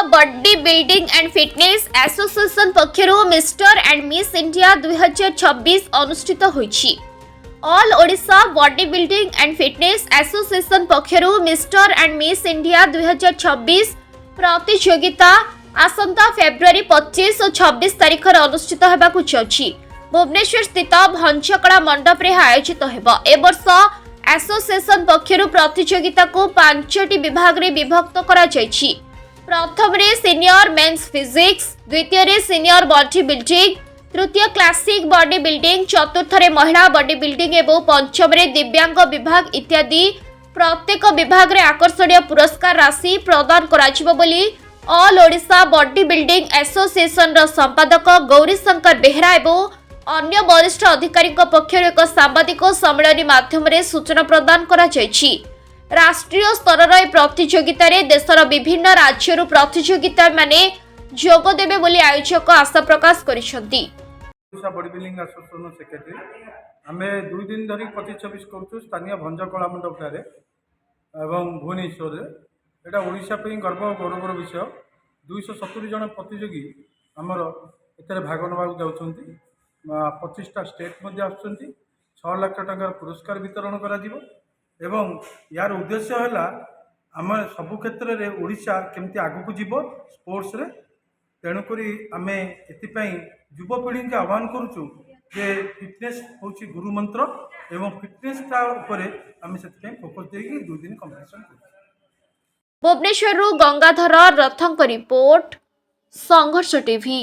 Body building and fitness association पक्षरु mister and miss India 2026 अनुष्ठित होईछि। All Odisha body building and fitness association पक्षरु mister and miss India 2026 प्रतियोगिता आसंता February 25 और 26 तारिख अनुष्ठित होबाकु जाउछि। भुवनेश्वर स्थित भंचकड़ा मंडप रे आयोजित हेबो। ए वर्ष एसोसिएशन पक्षरु प्रतियोगिता को 5टी विभाग रे विभक्त करा जायछि। प्रथम रे सीनियर मेंस फिजिक्स, द्वितीय रे सीनियर बॉडी बिल्डिंग, तृतीय क्लासिक बॉडी बिल्डिंग, चतुर्थ रे महिला बॉडी बिल्डिंग एवं पंचम रे दिव्यांग विभाग इत्यादि प्रत्येक विभाग रे आकर्षणीय पुरस्कार राशि प्रदान कराजिबो बोली all Odisha body building association रो संपादक गौरी शंकर बेहरा एवं अन्य वरिष्ठ अधिकारी पक्षर एक सांबादिक सम्मेलन माध्यम सूचना प्रदान करा जायछि। राष्ट्रीय स्तर प्रतियोगिता रे देशर विभिन्न राज्य प्रतियोगिता माने जोग देबे बोली आयोजक आशा प्रकाश करिसेंती। बॉडी बिल्डिंग एसोसिएशन सेक्रेटरी आमे 2 दिन धरी 25-26 करूछु स्थानीय भंजकला मंडप रे एवं भुवनेश्वर रे। एटा ओडिशा पे गर्व और गौरवर विषय। 270 जन प्रतियोगी आमर एतरे भाग नबाक जाउछंती। 25टा स्टेट मध्ये आछंती। 6 लाख टंकार पुरस्कार वितरण करा जिवो एवं यार उद्देश्य है आम सबु क्षेत्र में ओडिशा केमती आगू जीव स्पोर्ट्स रे। तेणुकरी आमे एतिपाई युवपीढ़ी के आह्वान करुचु जे फिटनेस होची गुरु मंत्र एवं फिटनेस उपरे आमे सेतिपाई फोकस देकी 2 दिन कंपटीशन करू। भुवनेश्वर गंगाधर रथंक रिपोर्ट संघर्ष टीवी।